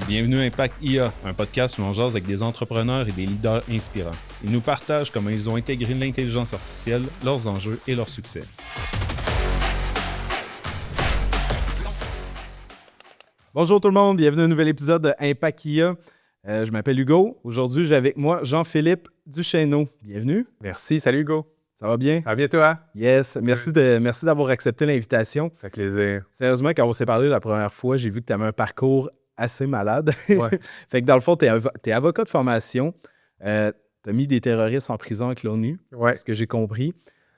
Bienvenue à Impact IA, un podcast où on jase avec des entrepreneurs et des leaders inspirants. Ils nous partagent comment ils ont intégré l'intelligence artificielle, leurs enjeux et leurs succès. Bonjour tout le monde, bienvenue à un nouvel épisode de Impact IA. Je m'appelle Hugo. Aujourd'hui, j'ai avec moi Jean-Philippe Duchesneau. Bienvenue. Merci, salut Hugo. Ça va bien? Ça va bien toi? Yes, merci d'avoir accepté l'invitation. Ça fait plaisir. Sérieusement, quand on s'est parlé la première fois, j'ai vu que tu avais un parcours assez malade. Ouais. Fait que dans le fond, tu es avocat de formation. Tu as mis des terroristes en prison avec l'ONU, Ouais. ce que j'ai compris.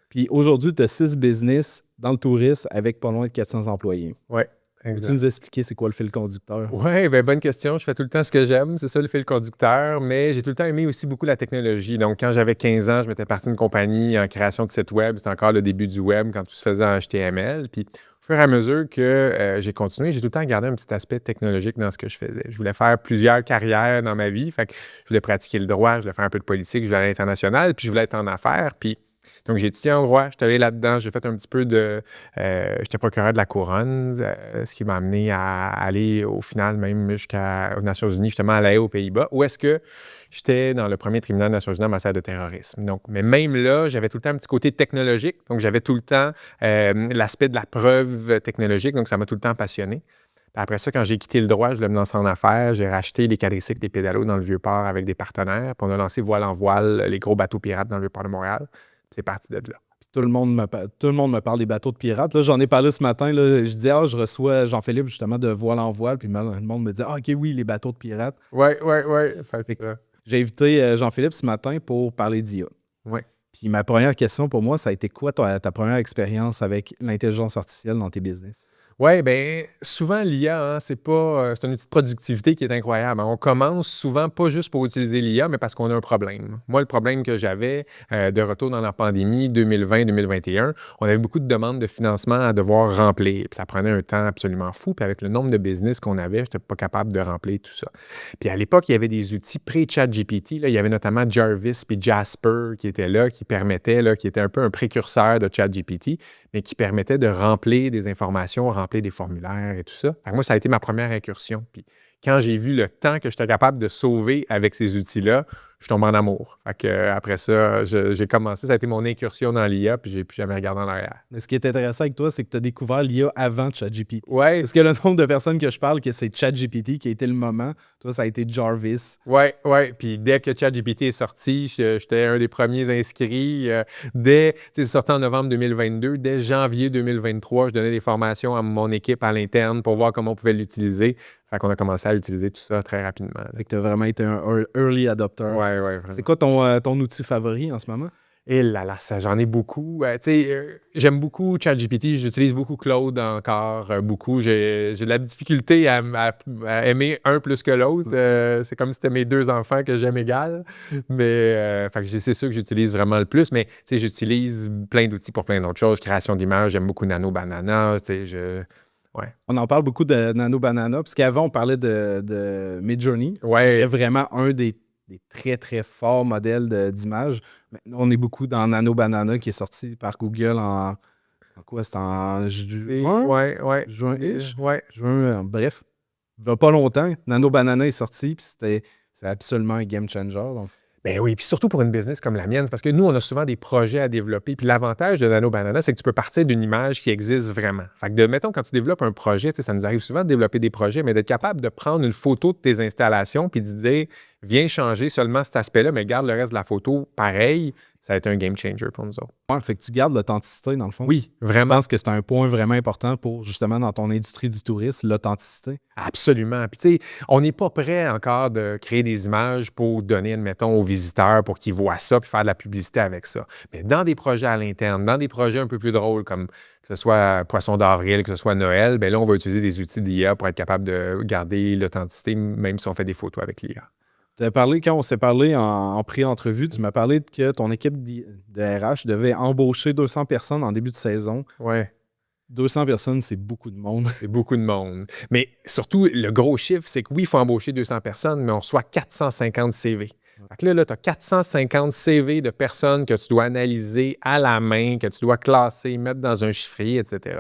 Puis aujourd'hui, tu as 6 business dans le tourisme avec pas loin de 400 employés. Ouais, Peux-tu exact. nous expliquer c'est quoi le fil conducteur? Oui, bien, bonne question. Je fais tout le temps ce que j'aime, c'est ça le fil conducteur, mais j'ai tout le temps aimé aussi beaucoup la technologie. Donc, quand j'avais 15 ans, je m'étais parti d'une compagnie en création de sites web. C'était encore le début du web quand tout se faisait en HTML. Puis, au fur et à mesure que j'ai continué, j'ai tout le temps gardé un petit aspect technologique dans ce que je faisais. Je voulais faire plusieurs carrières dans ma vie. Fait que je voulais pratiquer le droit, je voulais faire un peu de politique, je voulais aller à l'international, puis je voulais être en affaires. Puis, donc, j'ai étudié en droit, je suis allé là-dedans, j'ai fait un petit peu de... j'étais procureur de la Couronne, ce qui m'a amené à aller au final même jusqu'aux Nations Unies, justement à La Haye, aux Pays-Bas, où est-ce que j'étais dans le premier tribunal des Nations Unies en matière de terrorisme. Donc, mais même là, j'avais tout le temps un petit côté technologique, donc j'avais tout le temps l'aspect de la preuve technologique, donc ça m'a tout le temps passionné. Puis après ça, quand j'ai quitté le droit, je voulais me lancer en affaires. J'ai racheté les quadricycles, les pédalos dans le Vieux-Port avec des partenaires. Puis on a lancé Voile en Voile, les gros bateaux pirates dans le Vieux-Port de Montréal. C'est parti de là. Tout le monde me parle des bateaux de pirates. Là, j'en ai parlé ce matin. Là, je dis, je reçois Jean-Philippe justement de Voile en Voile. Puis le monde me dit, OK, oui, les bateaux de pirates. Oui. J'ai invité Jean-Philippe ce matin pour parler d'IA. Oui. Puis ma première question pour moi, ça a été quoi ta première expérience avec l'intelligence artificielle dans tes business? Oui, bien, souvent, l'IA, c'est un outil de productivité qui est incroyable. On commence souvent pas juste pour utiliser l'IA, mais parce qu'on a un problème. Moi, le problème que j'avais de retour dans la pandémie 2020-2021, on avait beaucoup de demandes de financement à devoir remplir. Puis ça prenait un temps absolument fou. Puis avec le nombre de business qu'on avait, je n'étais pas capable de remplir tout ça. Puis à l'époque, il y avait des outils pré-ChatGPT. Il y avait notamment Jarvis puis Jasper qui étaient là, qui permettaient, qui étaient un peu un précurseur de ChatGPT, mais qui permettait de remplir des informations, remplir des formulaires et tout ça. Fait que moi, ça a été ma première incursion. Puis quand j'ai vu le temps que j'étais capable de sauver avec ces outils-là, je tombe en amour. Fait que, après ça, j'ai commencé, ça a été mon incursion dans l'IA, puis j'ai plus jamais regardé en arrière. Mais ce qui est intéressant avec toi, c'est que tu as découvert l'IA avant ChatGPT. Ouais. Parce que le nombre de personnes que je parle que c'est ChatGPT qui a été le moment, toi, ça a été Jarvis. Oui. Puis dès que ChatGPT est sorti, j'étais un des premiers inscrits. C'est sorti en novembre 2022. Dès janvier 2023, je donnais des formations à mon équipe à l'interne pour voir comment on pouvait l'utiliser. Fait qu'on a commencé à utiliser tout ça très rapidement. Fait que tu as vraiment été un early adopter. Oui, vraiment. C'est quoi ton outil favori en ce moment? Et là, j'en ai beaucoup. J'aime beaucoup ChatGPT, j'utilise beaucoup Claude encore, beaucoup. J'ai de la difficulté à aimer un plus que l'autre. C'est comme si c'était mes deux enfants que j'aime égal. Mais c'est sûr que j'utilise vraiment le plus. Mais j'utilise plein d'outils pour plein d'autres choses. Création d'images, j'aime beaucoup Nano Banana. Ouais. On en parle beaucoup de Nano Banana, parce qu'avant, on parlait de Midjourney. Ouais. C'est vraiment un des très, très forts modèles d'images. Maintenant, on est beaucoup dans Nano Banana, qui est sorti par Google en quoi? C'était en juin? Ouais. Juin-ish? Ouais. Juin, bref. Il n'y a pas longtemps, Nano Banana est sorti, puis c'est absolument un game changer. Donc. Ben oui, puis surtout pour une business comme la mienne, c'est parce que nous, on a souvent des projets à développer. Puis l'avantage de Nano Banana, c'est que tu peux partir d'une image qui existe vraiment. Fait que mettons, quand tu développes un projet, ça nous arrive souvent de développer des projets, mais d'être capable de prendre une photo de tes installations puis de dire, viens changer seulement cet aspect-là, mais garde le reste de la photo pareil, ça va être un game changer pour nous autres. Ouais, fait que tu gardes l'authenticité, dans le fond. Oui, vraiment. Je pense que c'est un point vraiment important pour, justement, dans ton industrie du tourisme, l'authenticité. Absolument. Puis, tu sais, on n'est pas prêt encore de créer des images pour donner, admettons, aux visiteurs pour qu'ils voient ça puis faire de la publicité avec ça. Mais dans des projets à l'interne, dans des projets un peu plus drôles, comme que ce soit Poisson d'avril, que ce soit Noël, bien là, on va utiliser des outils d'IA pour être capable de garder l'authenticité, même si on fait des photos avec l'IA. Quand on s'est parlé en pré-entrevue, tu m'as parlé que ton équipe de RH devait embaucher 200 personnes en début de saison. Ouais. 200 personnes, c'est beaucoup de monde. C'est beaucoup de monde. Mais surtout, le gros chiffre, c'est que oui, il faut embaucher 200 personnes, mais on reçoit 450 CV. Fait que là tu as 450 CV de personnes que tu dois analyser à la main, que tu dois classer, mettre dans un chiffrier, etc.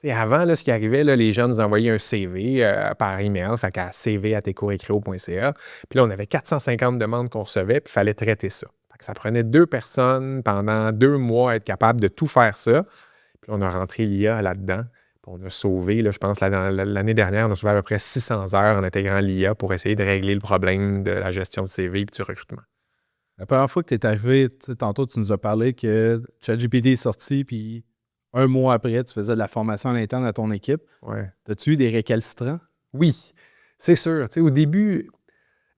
sais, avant, là, ce qui arrivait, là, les gens nous envoyaient un CV par email, fait qu'à cv@ecorecreo.ca. Puis là, on avait 450 demandes qu'on recevait, puis il fallait traiter ça. Fait que ça prenait 2 personnes pendant 2 mois à être capable de tout faire ça. Puis on a rentré l'IA là-dedans. Puis on a sauvé, là, je pense, l'année dernière, on a sauvé à peu près 600 heures en intégrant l'IA pour essayer de régler le problème de la gestion de CV et du recrutement. La première fois que tu es arrivé, tantôt, tu nous as parlé que ChatGPT est sorti, puis un mois après, tu faisais de la formation à l'interne à ton équipe. Ouais. As-tu eu des récalcitrants? Oui, c'est sûr. Tu sais, au début,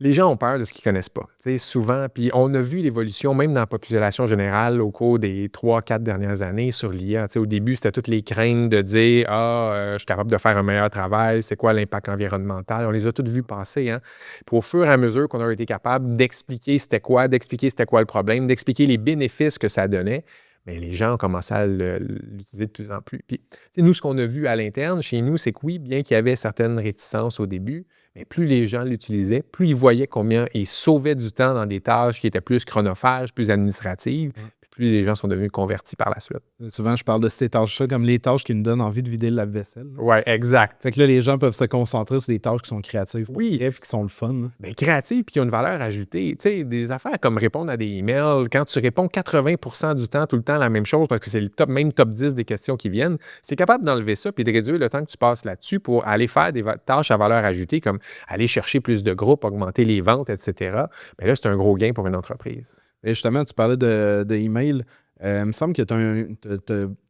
les gens ont peur de ce qu'ils ne connaissent pas. Tu sais, souvent, puis on a vu l'évolution, même dans la population générale, au cours des 3-4 dernières années sur l'IA. Tu sais, au début, c'était toutes les craintes de dire « je suis capable de faire un meilleur travail, c'est quoi l'impact environnemental? » On les a toutes vues passer. Hein? Puis au fur et à mesure qu'on a été capable d'expliquer c'était quoi le problème, d'expliquer les bénéfices que ça donnait, mais les gens ont commencé à l'utiliser de plus en plus. Puis, nous, ce qu'on a vu à l'interne, chez nous, c'est que oui, bien qu'il y avait certaines réticences au début, mais plus les gens l'utilisaient, plus ils voyaient combien ils sauvaient du temps dans des tâches qui étaient plus chronophages, plus administratives, puis plus les gens sont devenus convertis par la suite. Souvent, je parle de ces tâches-là comme les tâches qui nous donnent envie de vider le lave-vaisselle. Oui, exact. Fait que là, les gens peuvent se concentrer sur des tâches qui sont créatives pour oui, et qui sont le fun. Bien, créatives puis qui ont une valeur ajoutée. Tu sais, des affaires comme répondre à des emails, quand tu réponds 80% du temps, tout le temps la même chose, parce que c'est le même top 10 des questions qui viennent, c'est capable d'enlever ça puis de réduire le temps que tu passes là-dessus pour aller faire des tâches à valeur ajoutée, comme aller chercher plus de groupes, augmenter les ventes, etc. Bien là, c'est un gros gain pour une entreprise. Et justement, tu parlais de email. Il me semble que tu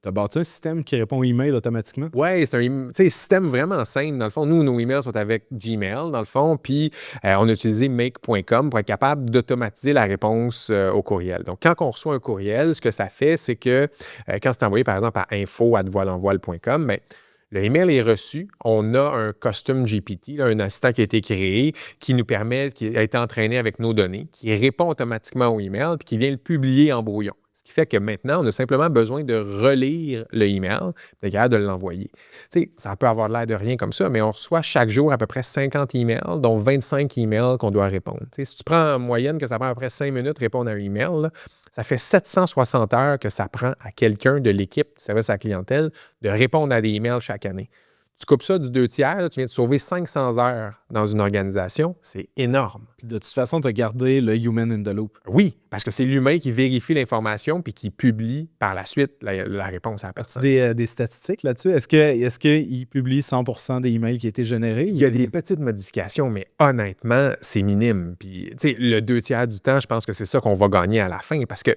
as bâti un système qui répond aux emails automatiquement. Oui, c'est un système vraiment simple. Dans le fond, nous, nos emails sont avec Gmail, dans le fond, puis on a utilisé make.com pour être capable d'automatiser la réponse au courriel. Donc, quand on reçoit un courriel, ce que ça fait, c'est que quand c'est envoyé, par exemple, à info@voilenvoile.com, bien, le email est reçu. On a un custom GPT, là, un assistant qui a été créé, qui nous permet, qui a été entraîné avec nos données, qui répond automatiquement au email, puis qui vient le publier en brouillon. Ce qui fait que maintenant, on a simplement besoin de relire le email, puis de l'envoyer. Tu sais, ça peut avoir l'air de rien comme ça, mais on reçoit chaque jour à peu près 50 emails, dont 25 emails qu'on doit répondre. Tu sais, si tu prends en moyenne que ça prend à peu près 5 minutes de répondre à un email, là, ça fait 760 heures que ça prend à quelqu'un de l'équipe du service à la clientèle de répondre à des emails chaque année. Tu coupes ça du 2/3, là, tu viens de sauver 500 heures dans une organisation. C'est énorme. Puis de toute façon, tu as gardé le human in the loop. Oui, parce que c'est l'humain qui vérifie l'information puis qui publie par la suite la réponse à la personne. Des statistiques là-dessus? Est-ce qu'il publie 100% des emails qui ont été générés? Il y a des petites modifications, mais honnêtement, c'est minime. Puis, tu sais, le 2/3 du temps, je pense que c'est ça qu'on va gagner à la fin parce que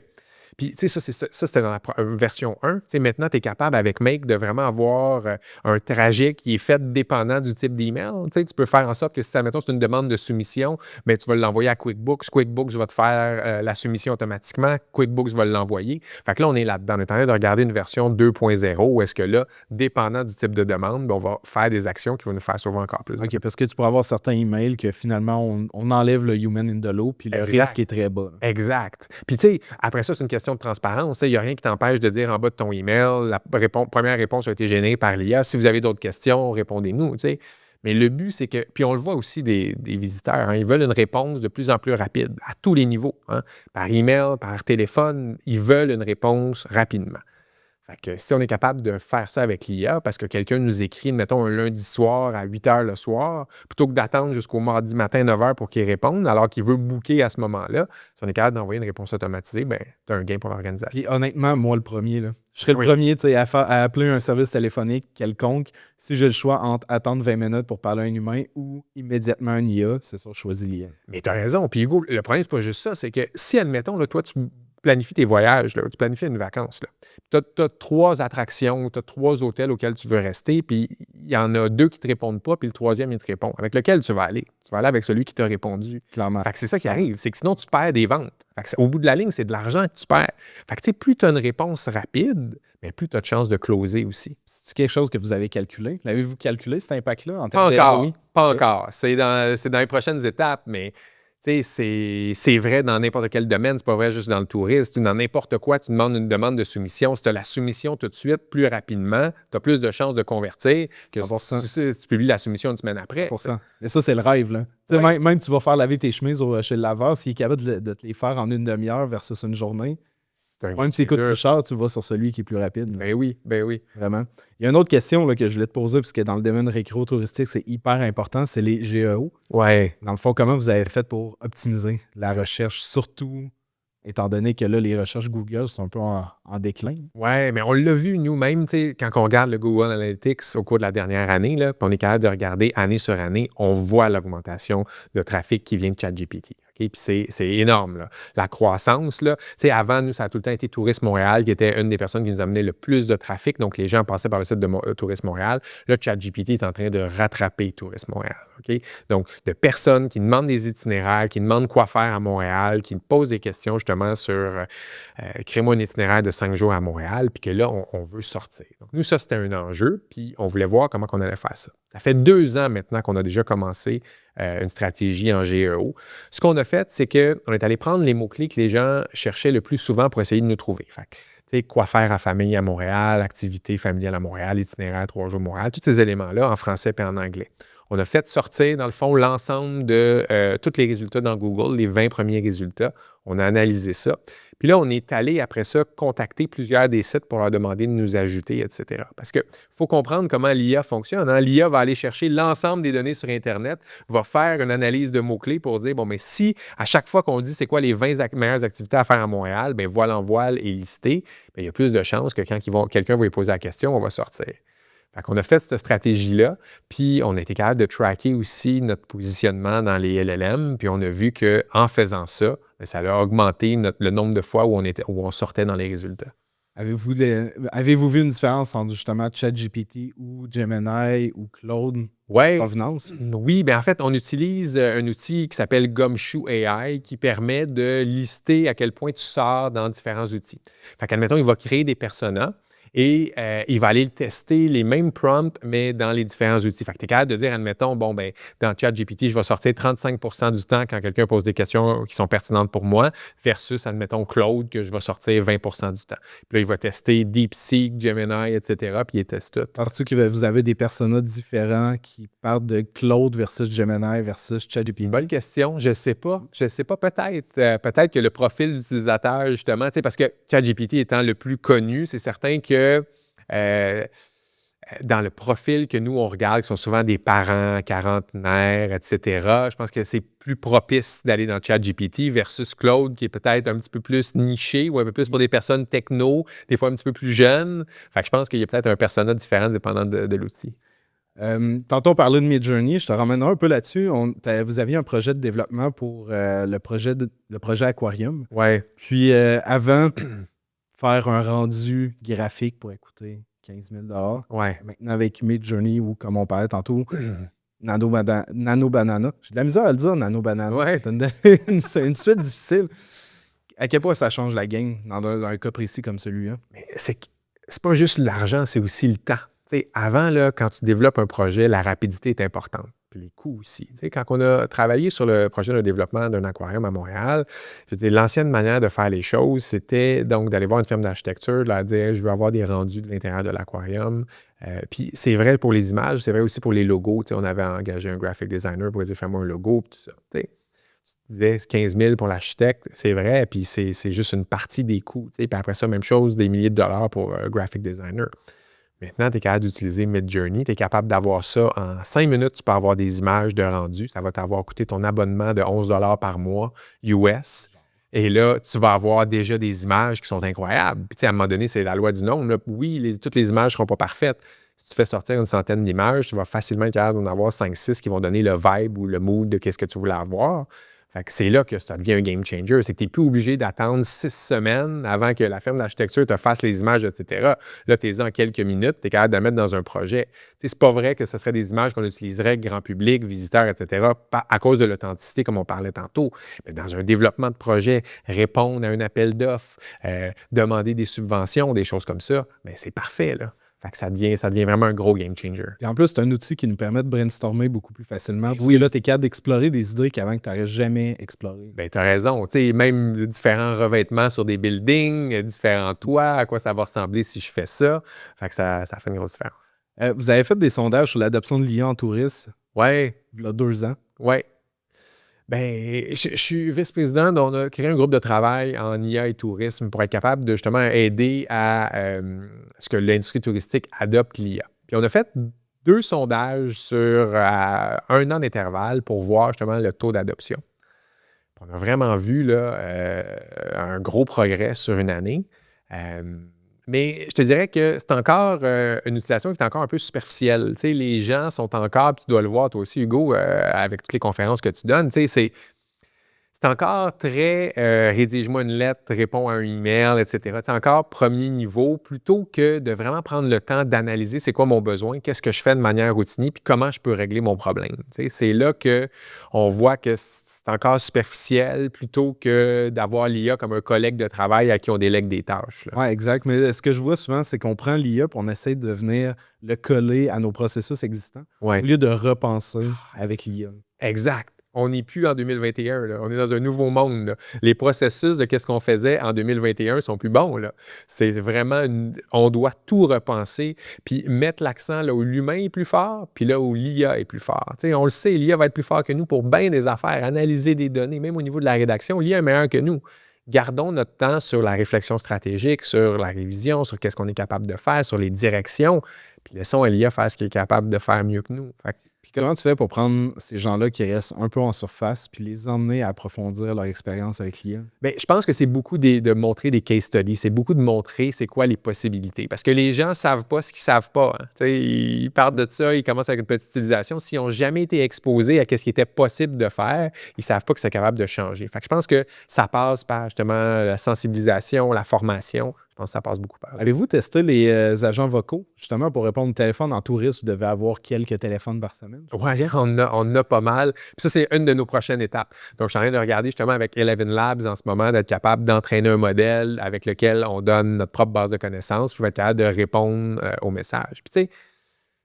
puis, tu sais, ça, c'était dans la version 1. Tu sais, maintenant, tu es capable avec Make de vraiment avoir un trajet qui est fait dépendant du type d'email. Tu sais, tu peux faire en sorte que si, admettons, c'est une demande de soumission, bien, tu vas l'envoyer à QuickBooks. QuickBooks va te faire la soumission automatiquement. QuickBooks va l'envoyer. Fait que là, on est là-dedans. On est en train de regarder une version 2.0 où est-ce que là, dépendant du type de demande, bien, on va faire des actions qui vont nous faire sauver encore plus. OK, parce que tu pourras avoir certains emails que finalement, on enlève le human in the loop, puis le risque est très bas. Exact. Puis, tu sais, après ça, c'est une question de transparence. Il n'y a rien qui t'empêche de dire en bas de ton email, la première réponse a été générée par l'IA. Si vous avez d'autres questions, répondez-nous. Tu sais. Mais le but, c'est que, puis on le voit aussi des visiteurs, hein, ils veulent une réponse de plus en plus rapide à tous les niveaux. Hein, par email, par téléphone, ils veulent une réponse rapidement. Fait que si on est capable de faire ça avec l'IA, parce que quelqu'un nous écrit, mettons, un lundi soir à 8 h le soir, plutôt que d'attendre jusqu'au mardi matin 9 h pour qu'il réponde, alors qu'il veut booker à ce moment-là, si on est capable d'envoyer une réponse automatisée, bien, tu as un gain pour l'organisation. Puis honnêtement, moi, le premier, là, je serais le premier à appeler un service téléphonique quelconque. Si j'ai le choix entre attendre 20 minutes pour parler à un humain ou immédiatement un IA, c'est ça, je choisis l'IA. Mais tu as raison. Puis Hugo, le problème, c'est pas juste ça, c'est que si, admettons, là, toi, tu planifies tes voyages, là, tu planifies une vacance. Tu as 3 attractions, tu as 3 hôtels auxquels tu veux rester, puis il y en a 2 qui ne te répondent pas, puis le 3e, il te répond. Avec lequel tu vas aller? Tu vas aller avec celui qui t'a répondu. Clairement. Fait que c'est ça qui arrive, c'est que sinon, tu perds des ventes. Fait que au bout de la ligne, c'est de l'argent que tu perds. Fait que, tu sais, plus tu as une réponse rapide, mais plus tu as de chances de closer aussi. C'est quelque chose que vous avez calculé? L'avez-vous calculé, cet impact-là, en termes de ROI? Pas encore. C'est dans les prochaines étapes, mais c'est vrai dans n'importe quel domaine, c'est pas vrai juste dans le tourisme. Dans n'importe quoi, tu demandes une demande de soumission. Si tu as la soumission tout de suite, plus rapidement, tu as plus de chances de convertir que si tu publies la soumission une semaine après. 100%. Mais ça, c'est le rêve, là. Oui. Même tu vas faire laver tes chemises chez le laveur, s'il est capable de te les faire en une demi-heure versus une journée, C'est un game Même s'il coûte changer. plus cher, tu vas sur celui qui est plus rapide. Ben oui, ben oui. Vraiment. Il y a une autre question là, que je voulais te poser, puisque dans le domaine récréo-touristique, c'est hyper important, c'est les GEO. Ouais. Dans le fond, comment vous avez fait pour optimiser la recherche, surtout étant donné que là, les recherches Google sont un peu en déclin? Ouais, mais on l'a vu nous-mêmes, tu sais, quand on regarde le Google Analytics au cours de la dernière année, là, puis on est capable de regarder année sur année, on voit l'augmentation de trafic qui vient de ChatGPT. OK? Puis c'est énorme, là. La croissance, là. Tu sais, avant, nous, ça a tout le temps été Tourisme Montréal qui était une des personnes qui nous amenait le plus de trafic. Donc, les gens passaient par le site de Tourisme Montréal. Là, ChatGPT est en train de rattraper Tourisme Montréal. OK? Donc, de personnes qui demandent des itinéraires, qui demandent quoi faire à Montréal, qui posent des questions justement sur crée-moi un itinéraire de 5 jours à Montréal, puis que là, on veut sortir. Donc, nous, ça, c'était un enjeu, puis on voulait voir comment on allait faire ça. Ça fait 2 ans maintenant qu'on a déjà commencé une stratégie en GEO. Ce qu'on a fait, c'est qu'on est allé prendre les mots-clés que les gens cherchaient le plus souvent pour essayer de nous trouver. Fait que, tu sais, quoi faire à famille à Montréal, activité familiale à Montréal, itinéraire 3 jours à Montréal, tous ces éléments-là en français et en anglais. On a fait sortir, dans le fond, l'ensemble de tous les résultats dans Google, les 20 premiers résultats. On a analysé ça. Puis là, on est allé, après ça, contacter plusieurs des sites pour leur demander de nous ajouter, etc. Parce qu'il faut comprendre comment l'IA fonctionne. Hein? L'IA va aller chercher l'ensemble des données sur Internet, va faire une analyse de mots-clés pour dire, bon, mais si à chaque fois qu'on dit c'est quoi les 20 meilleures activités à faire à Montréal, bien, voile en voile est listé, bien, il y a plus de chances que quand quelqu'un va lui poser la question, on va sortir. Fait qu'on a fait cette stratégie-là, puis on a été capable de tracker aussi notre positionnement dans les LLM, puis on a vu qu'en faisant ça, ça a augmenté le nombre de fois où on sortait dans les résultats. Avez-vous vu une différence entre justement ChatGPT ou Gemini ou Claude Ouais. Provenance? Oui, bien en fait, on utilise un outil qui s'appelle Gumshoe AI qui permet de lister à quel point tu sors dans différents outils. Fait qu'admettons, il va créer des personas. Et il va aller tester les mêmes prompts, mais dans les différents outils. Fait que tu es capable de dire, admettons, bon, ben dans ChatGPT, je vais sortir 35 du temps quand quelqu'un pose des questions qui sont pertinentes pour moi, versus, admettons, Claude, que je vais sortir 20 du temps. Puis là, il va tester DeepSeek, Gemini, etc., puis il teste tout. Penses-tu que vous avez des personas différents qui parlent de Claude versus Gemini versus ChatGPT? Une bonne question. Je sais pas. Je sais pas, peut-être. Peut-être que le profil d'utilisateur, justement, parce que ChatGPT étant le plus connu, c'est certain que dans le profil que nous, on regarde, qui sont souvent des parents, quarantenaires, etc., je pense que c'est plus propice d'aller dans ChatGPT versus Claude, qui est peut-être un petit peu plus niché ou un peu plus pour des personnes techno, des fois un petit peu plus jeunes. Fait que je pense qu'il y a peut-être un persona différent dépendant de l'outil. Tantôt, on parlait de Midjourney. Je te ramènerai un peu là-dessus. Vous aviez un projet de développement pour le projet Aquarium. Ouais. Puis, avant, faire un rendu graphique pour écouter 15 000 $. Ouais. Maintenant, avec Midjourney ou comme on parlait tantôt, Nano Banana. J'ai de la misère à le dire, Nano Banana. Ouais. C'est une suite difficile. À quel point ça change la game dans un cas précis comme celui-là? Mais c'est pas juste l'argent, c'est aussi le temps. T'sais, avant, là, quand tu développes un projet, la rapidité est importante. Puis les coûts aussi. T'sais, quand on a travaillé sur le projet de développement d'un aquarium à Montréal, je veux dire, l'ancienne manière de faire les choses, c'était donc d'aller voir une firme d'architecture, de leur dire je veux avoir des rendus de l'intérieur de l'aquarium. Puis c'est vrai pour les images, c'est vrai aussi pour les logos. On avait engagé un graphic designer pour dire fais-moi un logo, tout ça. Tu disais 15 000 pour l'architecte, c'est vrai, puis c'est juste une partie des coûts. Puis après ça, même chose, des milliers de dollars pour un graphic designer. Maintenant, tu es capable d'utiliser Midjourney. Tu es capable d'avoir ça en 5 minutes. Tu peux avoir des images de rendu. Ça va t'avoir coûté ton abonnement de 11 $ par mois US. Et là, tu vas avoir déjà des images qui sont incroyables. Puis, à un moment donné, c'est la loi du nombre. Là. Oui, toutes les images ne seront pas parfaites. Si tu fais sortir une centaine d'images, tu vas facilement être capable d'en avoir 5-6 qui vont donner le vibe ou le mood de ce que tu voulais avoir. Fait que c'est là que ça devient un game changer. C'est que tu n'es plus obligé d'attendre 6 semaines avant que la firme d'architecture te fasse les images, etc. Là, tu es en quelques minutes, tu es capable de mettre dans un projet. C'est pas vrai que ce serait des images qu'on utiliserait grand public, visiteurs, etc., à cause de l'authenticité, comme on parlait tantôt. Mais dans un développement de projet, répondre à un appel d'offres, demander des subventions, des choses comme ça, bien, c'est parfait, là. Fait que ça devient vraiment un gros game changer. Et en plus, c'est un outil qui nous permet de brainstormer beaucoup plus facilement. Parce que là, tu es capable d'explorer des idées qu'avant que tu n'aurais jamais explorées. Bien, tu as raison. Tu sais, même différents revêtements sur des buildings, différents toits, à quoi ça va ressembler si je fais ça. Fait que ça fait une grosse différence. Vous avez fait des sondages sur l'adoption de l'IA en tourisme Ouais. il y a 2 ans. Ouais. Ben, je suis vice-président, on a créé un groupe de travail en IA et tourisme pour être capable de justement aider à ce que l'industrie touristique adopte l'IA. Puis on a fait 2 sondages sur 1 an d'intervalle pour voir justement le taux d'adoption. Puis on a vraiment vu là, un gros progrès sur une année. Mais je te dirais que c'est encore une utilisation qui est encore un peu superficielle. Tu sais, les gens sont encore, puis tu dois le voir toi aussi, Hugo, avec toutes les conférences que tu donnes, tu sais, c'est encore très rédige-moi une lettre, réponds à un email, etc. C'est encore premier niveau plutôt que de vraiment prendre le temps d'analyser c'est quoi mon besoin, qu'est-ce que je fais de manière routinée, puis comment je peux régler mon problème. Tu sais, c'est là qu'on voit que c'est encore superficiel plutôt que d'avoir l'IA comme un collègue de travail à qui on délègue des tâches. Oui, exact. Mais ce que je vois souvent, c'est qu'on prend l'IA et on essaie de venir le coller à nos processus existants au Ouais. lieu de repenser avec l'IA. Exact. On n'est plus en 2021, là. On est dans un nouveau monde, là. Les processus de qu'est-ce qu'on faisait en 2021 sont plus bons, là. C'est vraiment... On doit tout repenser, puis mettre l'accent là où l'humain est plus fort, puis là où l'IA est plus fort. Tu sais, on le sait, l'IA va être plus fort que nous pour bien des affaires, analyser des données, même au niveau de la rédaction, l'IA est meilleur que nous. Gardons notre temps sur la réflexion stratégique, sur la révision, sur qu'est-ce qu'on est capable de faire, sur les directions, puis laissons l'IA faire ce qu'il est capable de faire mieux que nous. Fait que Puis comment tu fais pour prendre ces gens-là qui restent un peu en surface puis les emmener à approfondir leur expérience avec l'IA? bien, je pense que c'est beaucoup de montrer des case studies. C'est beaucoup de montrer c'est quoi les possibilités. Parce que les gens ne savent pas ce qu'ils ne savent pas. Hein. Tu sais, ils partent de ça, ils commencent avec une petite utilisation. S'ils n'ont jamais été exposés à ce qui était possible de faire, ils ne savent pas que c'est capable de changer. Fait que je pense que ça passe par justement la sensibilisation, la formation. Je pense que ça passe beaucoup par là. Avez-vous testé les agents vocaux, justement, pour répondre au téléphone? En tourisme, vous devez avoir quelques téléphones par semaine. Oui, on a pas mal. Puis ça, c'est une de nos prochaines étapes. Donc, je suis en train de regarder justement avec Eleven Labs en ce moment, d'être capable d'entraîner un modèle avec lequel on donne notre propre base de connaissances pour être capable de répondre aux messages. Puis tu sais,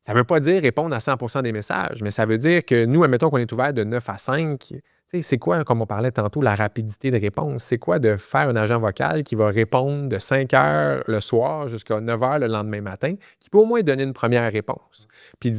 ça ne veut pas dire répondre à 100% des messages, mais ça veut dire que nous, admettons qu'on est ouvert de 9 à 5, tu sais, c'est quoi, comme on parlait tantôt, la rapidité de réponse? C'est quoi de faire un agent vocal qui va répondre de 5 heures le soir jusqu'à 9 heures le lendemain matin, qui peut au moins donner une première réponse? Puis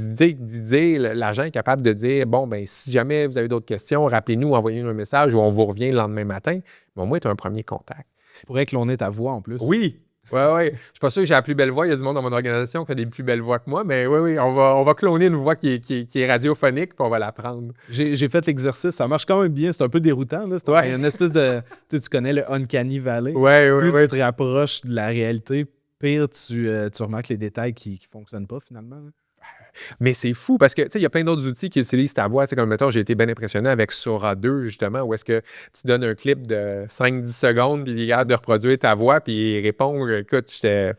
l'agent est capable de dire, bon, ben si jamais vous avez d'autres questions, rappelez-nous, envoyez-nous un message ou on vous revient le lendemain matin. Mais au moins, tu as un premier contact. Tu pourrais cloner ta voix en plus. Oui! Oui. Je suis pas sûr que j'ai la plus belle voix. Il y a du monde dans mon organisation qui a des plus belles voix que moi, mais oui, on va cloner une voix qui est radiophonique, puis on va la prendre. J'ai fait l'exercice, ça marche quand même bien, c'est un peu déroutant. Là. Il y a une espèce de... Tu connais le Uncanny Valley. Plus tu te rapproches de la réalité, pire tu remarques les détails qui ne fonctionnent pas finalement. Là. Mais c'est fou parce que, tu sais, il y a plein d'autres outils qui utilisent ta voix. Tu sais, comme, mettons, j'ai été bien impressionné avec Sora 2, justement, où est-ce que tu donnes un clip de 5-10 secondes, puis il est capable de reproduire ta voix, puis il répond. Écoute, ça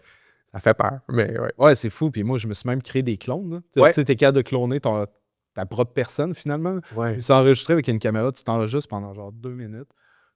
fait peur, mais ouais. Ouais, c'est fou. Puis moi, je me suis même créé des clones. Tu sais, t'es capable de cloner ta propre personne, finalement. Ouais. Tu s'enregistrer avec une caméra, tu t'enregistres pendant genre 2 minutes.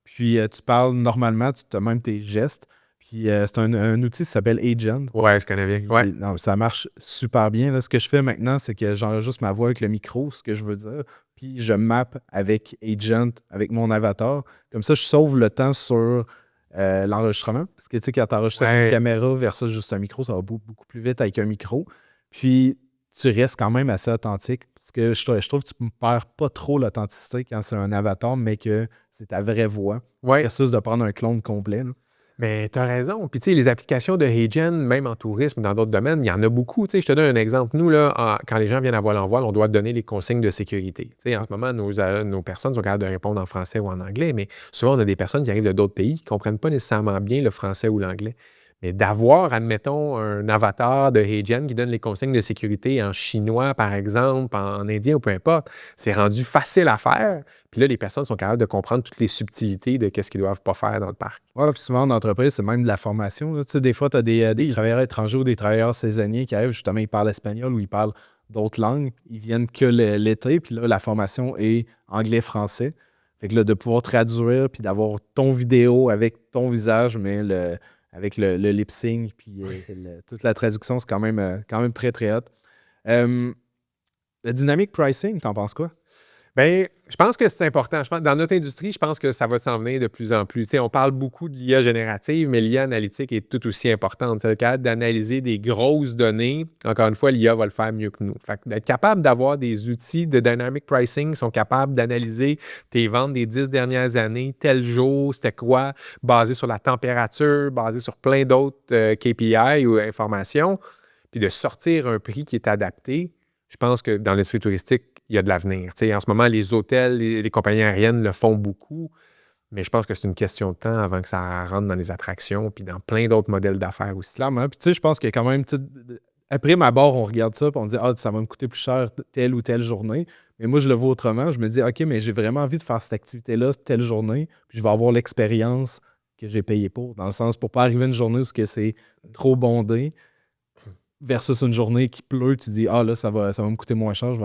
Puis tu parles normalement, tu as même tes gestes. Puis c'est un outil qui s'appelle Agent. Ouais, je connais bien. Ouais. Non, ça marche super bien. Là. Ce que je fais maintenant, c'est que j'enregistre ma voix avec le micro, ce que je veux dire. Puis je map avec Agent, avec mon avatar. Comme ça, je sauve le temps sur l'enregistrement. Parce que tu sais, quand tu enregistres avec une caméra versus juste un micro, ça va beaucoup plus vite avec un micro. Puis tu restes quand même assez authentique. Parce que je trouve que tu ne perds pas trop l'authenticité quand c'est un avatar, mais que c'est ta vraie voix. Versus de prendre un clone complet. Là. Mais tu as raison. Puis, tu sais, les applications de HeyGen, même en tourisme, dans d'autres domaines, il y en a beaucoup. Tu sais, je te donne un exemple. Nous, là, quand les gens viennent à voile en voile, on doit donner les consignes de sécurité. Tu sais, en ce moment, nos personnes sont capables de répondre en français ou en anglais, mais souvent, on a des personnes qui arrivent de d'autres pays qui ne comprennent pas nécessairement bien le français ou l'anglais. Mais d'avoir, admettons, un avatar de HeyGen qui donne les consignes de sécurité en chinois, par exemple, en indien ou peu importe, c'est rendu facile à faire. Puis là, les personnes sont capables de comprendre toutes les subtilités de qu'est-ce qu'ils ne doivent pas faire dans le parc. Oui, puis souvent, en entreprise, c'est même de la formation. Tu sais, des fois, tu as des travailleurs étrangers ou des travailleurs saisonniers qui arrivent, justement, ils parlent espagnol ou ils parlent d'autres langues. Ils viennent que l'été, puis là, la formation est anglais-français. Fait que là, de pouvoir traduire, puis d'avoir ton vidéo avec ton visage, mais avec le lip sync, puis toute la traduction, c'est quand même très, très hot. Le dynamic pricing, t'en penses quoi? Ben, je pense que c'est important. Je pense, dans notre industrie, je pense que ça va s'en venir de plus en plus. Tu sais, on parle beaucoup de l'IA générative, mais l'IA analytique est tout aussi importante. C'est le cas d'analyser des grosses données. Encore une fois, l'IA va le faire mieux que nous. Fait que d'être capable d'avoir des outils de dynamic pricing qui sont capables d'analyser tes ventes des 10 dernières années, tel jour, c'était quoi, basé sur la température, basé sur plein d'autres KPI ou informations, puis de sortir un prix qui est adapté. Je pense que dans l'industrie touristique, il y a de l'avenir. Tu sais, en ce moment, les hôtels, les compagnies aériennes le font beaucoup, mais je pense que c'est une question de temps avant que ça rentre dans les attractions puis dans plein d'autres modèles d'affaires aussi. Clairement. Puis tu sais, je pense que quand même, après ma barre, on regarde ça et on dit ah, ça va me coûter plus cher telle ou telle journée. Mais moi, je le vois autrement. Je me dis, OK, mais j'ai vraiment envie de faire cette activité-là telle journée, puis je vais avoir l'expérience que j'ai payée pour. Dans le sens, pour pas arriver une journée où c'est trop bondé, versus une journée qui pleut, tu dis, ah là, ça va me coûter moins cher, je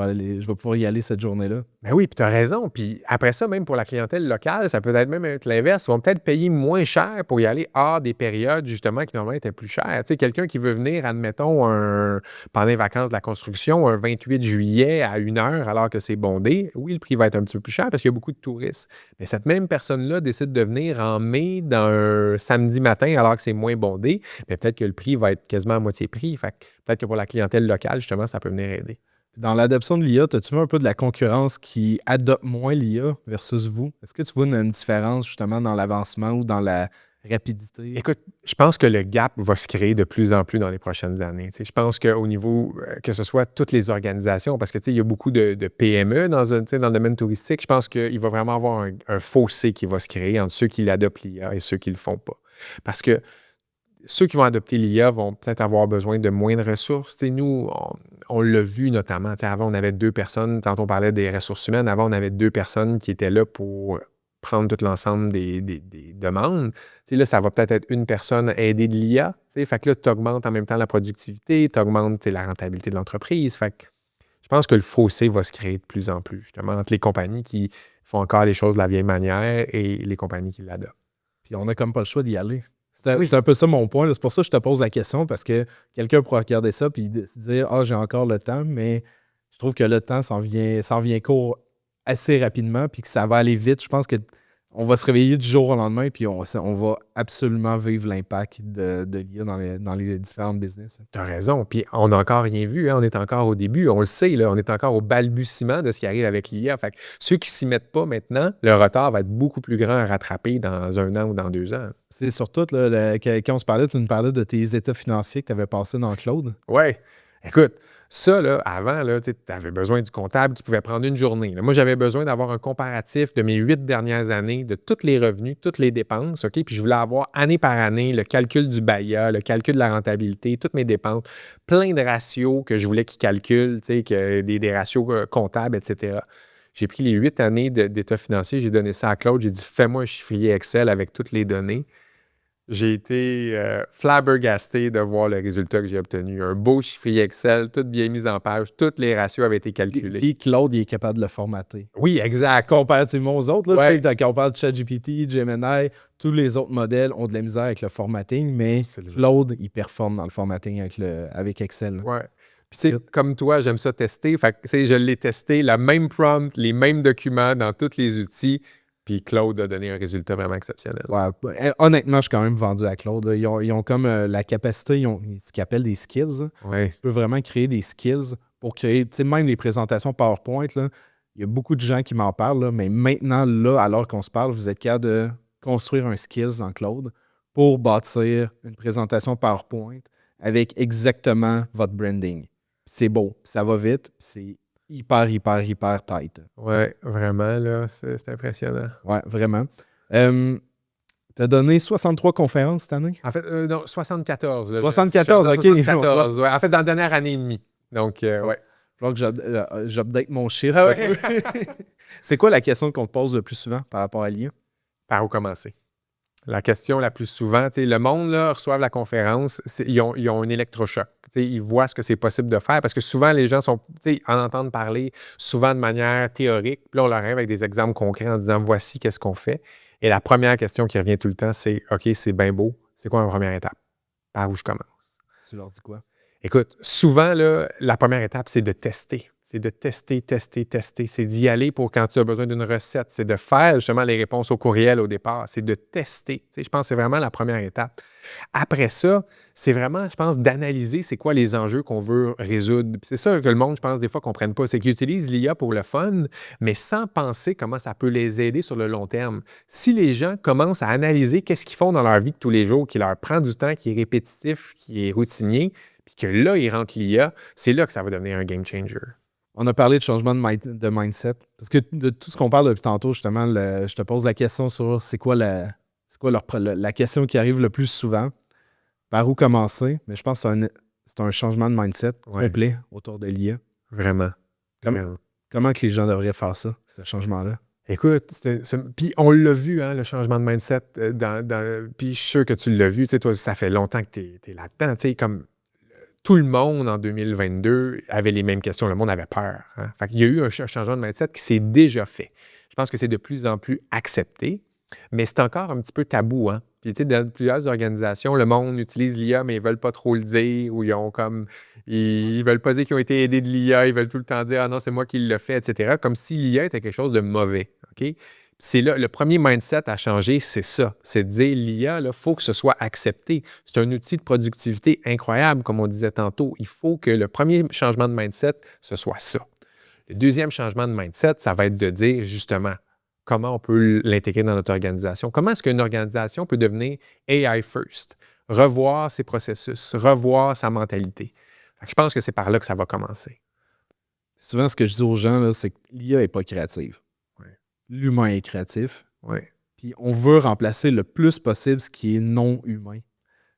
vais pouvoir y aller cette journée-là. Ben oui, puis tu as raison. Puis après ça, même pour la clientèle locale, ça peut être même être l'inverse. Ils vont peut-être payer moins cher pour y aller hors des périodes, justement, qui normalement étaient plus chères. Tu sais, quelqu'un qui veut venir, admettons, pendant les vacances de la construction, un 28 juillet à 1 heure, alors que c'est bondé, oui, le prix va être un petit peu plus cher parce qu'il y a beaucoup de touristes. Mais cette même personne-là décide de venir en mai, dans un samedi matin, alors que c'est moins bondé, mais peut-être que le prix va être quasiment à moitié prix. Fait que peut-être que pour la clientèle locale, justement, ça peut venir aider. Dans l'adoption de l'IA, as-tu vu un peu de la concurrence qui adopte moins l'IA versus vous? Est-ce que tu vois une différence justement dans l'avancement ou dans la rapidité? Écoute, je pense que le gap va se créer de plus en plus dans les prochaines années. Tu sais, je pense qu'au niveau, que ce soit toutes les organisations, parce que tu sais, il y a beaucoup de PME dans le domaine touristique, je pense qu'il va vraiment avoir un fossé qui va se créer entre ceux qui adoptent l'IA et ceux qui ne le font pas. Parce que ceux qui vont adopter l'IA vont peut-être avoir besoin de moins de ressources. Tu sais, nous, on l'a vu notamment. Tu sais, avant, on avait 2 personnes. Tantôt, on parlait des ressources humaines. Avant, on avait 2 personnes qui étaient là pour prendre tout l'ensemble des demandes. Tu sais, là, ça va peut-être être une personne aidée de l'IA. Tu sais, fait que là, tu augmentes en même temps la productivité, tu augmentes la rentabilité de l'entreprise. Fait que je pense que le fossé va se créer de plus en plus, justement, entre les compagnies qui font encore les choses de la vieille manière et les compagnies qui l'adoptent. Puis on n'a comme pas le choix d'y aller. C'est un peu ça mon point. C'est pour ça que je te pose la question, parce que quelqu'un pourrait regarder ça et se dire ah, j'ai encore le temps, mais je trouve que le temps s'en vient court assez rapidement puis que ça va aller vite. Je pense qu'on va se réveiller du jour au lendemain puis on va absolument vivre l'impact de l'IA dans les différentes business. Tu as raison. Puis on n'a encore rien vu. Hein? On est encore au début. On le sait, là, on est encore au balbutiement de ce qui arrive avec l'IA. Fait que ceux qui ne s'y mettent pas maintenant, le retard va être beaucoup plus grand à rattraper dans 1 an ou dans 2 ans. C'est surtout, là, quand on se parlait, tu nous parlais de tes états financiers que tu avais passés dans Claude. Oui. Écoute, ça, là, avant, tu avais besoin du comptable qui pouvait prendre une journée. Là. Moi, j'avais besoin d'avoir un comparatif de mes 8 dernières années, de tous les revenus, toutes les dépenses, OK? Puis je voulais avoir année par année le calcul du BAIA, le calcul de la rentabilité, toutes mes dépenses, plein de ratios que je voulais qu'ils calculent, des ratios comptables, etc. J'ai pris les 8 années d'état financier, j'ai donné ça à Claude, j'ai dit « Fais-moi un chiffrier Excel avec toutes les données ». J'ai été flabbergasté de voir le résultat que j'ai obtenu. Un beau chiffrier Excel, tout bien mis en page, tous les ratios avaient été calculés. Puis Claude, il est capable de le formater. Oui, exact. Comparativement aux autres, là, Ouais. quand on parle de ChatGPT, Gemini, tous les autres modèles ont de la misère avec le formatting, mais Claude, il performe dans le formatting avec Excel. Ouais. Puis, comme toi, j'aime ça tester. Fait que, je l'ai testé, la même prompt, les mêmes documents dans tous les outils. Puis Claude a donné un résultat vraiment exceptionnel. Ouais. Honnêtement, je suis quand même vendu à Claude. Ils ont comme la capacité, ils ont ce qu'ils appellent des skills. Ouais. Tu peux vraiment créer des skills pour créer, tu sais, même les présentations PowerPoint, là, il y a beaucoup de gens qui m'en parlent, là, mais maintenant, là, alors qu'on se parle, vous êtes capable de construire un skills dans Claude pour bâtir une présentation PowerPoint avec exactement votre branding. C'est beau, ça va vite, c'est hyper tight. Ouais, vraiment, là, c'est impressionnant. Ouais, vraiment. Tu as donné 63 conférences cette année? En fait, non, 74. Là, 74, OK. 74, ouais. En fait, dans la dernière année et demie. Donc, ouais. Il va falloir que j'update mon chiffre. Ah ouais. C'est quoi la question qu'on te pose le plus souvent par rapport à l'IA? Par où commencer? La question la plus souvent, le monde là, reçoit la conférence, ils ont un électrochoc. Ils voient ce que c'est possible de faire parce que souvent, les gens en entendent parler souvent de manière théorique. Puis là, on leur arrive avec des exemples concrets en disant voici qu'est-ce qu'on fait. Et la première question qui revient tout le temps, c'est OK, c'est bien beau. C'est quoi ma première étape? Par où je commence? Tu leur dis quoi? Écoute, souvent, là, la première étape, c'est de tester. C'est de tester, tester, tester. C'est d'y aller pour quand tu as besoin d'une recette. C'est de faire justement les réponses au courriel au départ. C'est de tester. Tu sais, je pense que c'est vraiment la première étape. Après ça, c'est vraiment, je pense, d'analyser c'est quoi les enjeux qu'on veut résoudre. Puis c'est ça que le monde, je pense, des fois, ne comprenne pas. C'est qu'ils utilisent l'IA pour le fun, mais sans penser comment ça peut les aider sur le long terme. Si les gens commencent à analyser qu'est-ce qu'ils font dans leur vie de tous les jours, qui leur prend du temps, qui est répétitif, qui est routinier, puis que là, ils rentrent l'IA, c'est là que ça va devenir un game changer. On a parlé de changement de mindset. Parce que de tout ce qu'on parle depuis tantôt, justement, je te pose la question sur c'est quoi la question qui arrive le plus souvent. Par où commencer? Mais je pense que c'est un changement de mindset complet autour de l'IA. Vraiment. Comment que les gens devraient faire ça, ce changement-là? Écoute, puis on l'a vu, hein, le changement de mindset. Puis je suis sûr que tu l'as vu. Tu sais, toi, ça fait longtemps que tu es là-dedans. Tu sais, comme tout le monde en 2022 avait les mêmes questions. Le monde avait peur. Hein? Fait qu'il y a eu un changement de mindset qui s'est déjà fait. Je pense que c'est de plus en plus accepté, mais c'est encore un petit peu tabou. Hein? Puis, tu sais, dans plusieurs organisations, le monde utilise l'IA, mais ils ne veulent pas trop le dire, ou ils veulent pas dire qu'ils ont été aidés de l'IA, ils veulent tout le temps dire « Ah non, c'est moi qui l'ai fait », etc. Comme si l'IA était quelque chose de mauvais. OK? C'est là, le premier mindset à changer, c'est ça. C'est de dire l'IA, il faut que ce soit accepté. C'est un outil de productivité incroyable, comme on disait tantôt. Il faut que le premier changement de mindset, ce soit ça. Le deuxième changement de mindset, ça va être de dire justement comment on peut l'intégrer dans notre organisation. Comment est-ce qu'une organisation peut devenir AI first? Revoir ses processus, revoir sa mentalité. Je pense que c'est par là que ça va commencer. Souvent, ce que je dis aux gens, là, c'est que l'IA n'est pas créative. L'humain est créatif. Puis on veut remplacer le plus possible ce qui est non humain.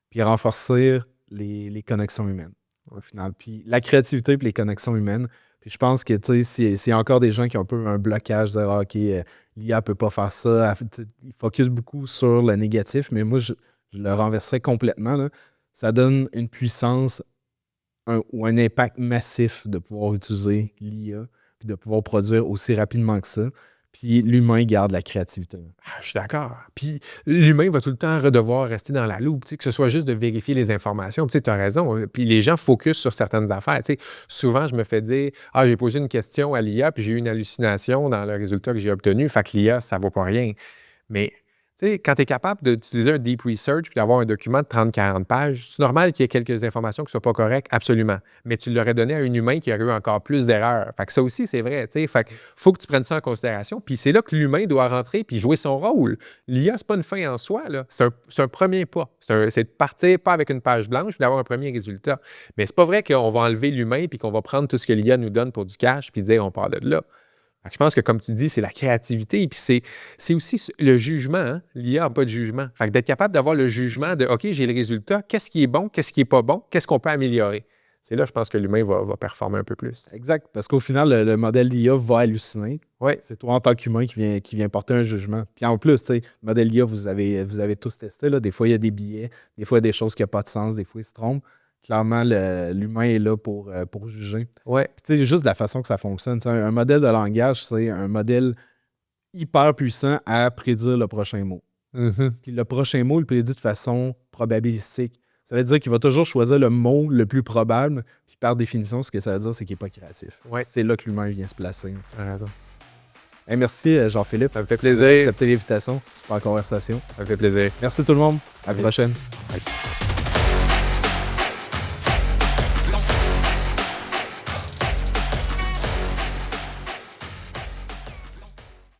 Puis renforcer les connexions humaines, au final. Puis la créativité et les connexions humaines. Puis je pense que, tu sais, s'il y a encore des gens qui ont un peu un blocage, dire, OK, l'IA ne peut pas faire ça. Ils focusent beaucoup sur le négatif, mais moi, je le renverserais complètement. Là. Ça donne une puissance ou un impact massif de pouvoir utiliser l'IA puis de pouvoir produire aussi rapidement que ça. Puis l'humain garde la créativité. Je suis d'accord. Puis l'humain va tout le temps devoir rester dans la loupe, que ce soit juste de vérifier les informations. Tu as raison. Puis les gens focusent sur certaines affaires. Souvent, je me fais dire « Ah, j'ai posé une question à l'IA, puis j'ai eu une hallucination dans le résultat que j'ai obtenu. Fait que l'IA, ça ne vaut pas rien. » Mais quand tu es capable d'utiliser un deep research puis d'avoir un document de 30-40 pages, c'est normal qu'il y ait quelques informations qui ne soient pas correctes, absolument. Mais tu l'aurais donné à un humain qui aurait eu encore plus d'erreurs. Fait que ça aussi, c'est vrai. Fait que faut que tu prennes ça en considération. Puis c'est là que l'humain doit rentrer puis jouer son rôle. L'IA, c'est pas une fin en soi. Là. C'est un premier pas. C'est de partir pas avec une page blanche puis d'avoir un premier résultat. Mais c'est pas vrai qu'on va enlever l'humain puis qu'on va prendre tout ce que l'IA nous donne pour du cash puis dire on part de là. Je pense que, comme tu dis, c'est la créativité. Puis c'est aussi le jugement. Hein? L'IA n'a pas de jugement. Fait que d'être capable d'avoir le jugement de OK, j'ai le résultat, qu'est-ce qui est bon, qu'est-ce qui n'est pas bon, qu'est-ce qu'on peut améliorer. C'est là, je pense que l'humain va performer un peu plus. Exact. Parce qu'au final, le modèle d'IA va halluciner. Oui. C'est toi, en tant qu'humain, qui vient porter un jugement. Puis en plus, le modèle d'IA, vous avez tous testé. Là. Des fois, il y a des biais. Des fois, il y a des choses qui n'ont pas de sens. Des fois, il se trompe. Clairement, l'humain est là pour juger. Ouais. Puis, juste de la façon que ça fonctionne. Un modèle de langage, c'est un modèle hyper puissant à prédire le prochain mot. Mm-hmm. Puis le prochain mot, il le prédit de façon probabilistique. Ça veut dire qu'il va toujours choisir le mot le plus probable. Puis par définition, ce que ça veut dire, c'est qu'il n'est pas créatif. Ouais. C'est là que l'humain vient se placer. Raison. Hey, merci, Jean-Philippe. Ça me fait plaisir. Accepter l'invitation. Super conversation. Ça me fait plaisir. Merci tout le monde. À la prochaine. Bye.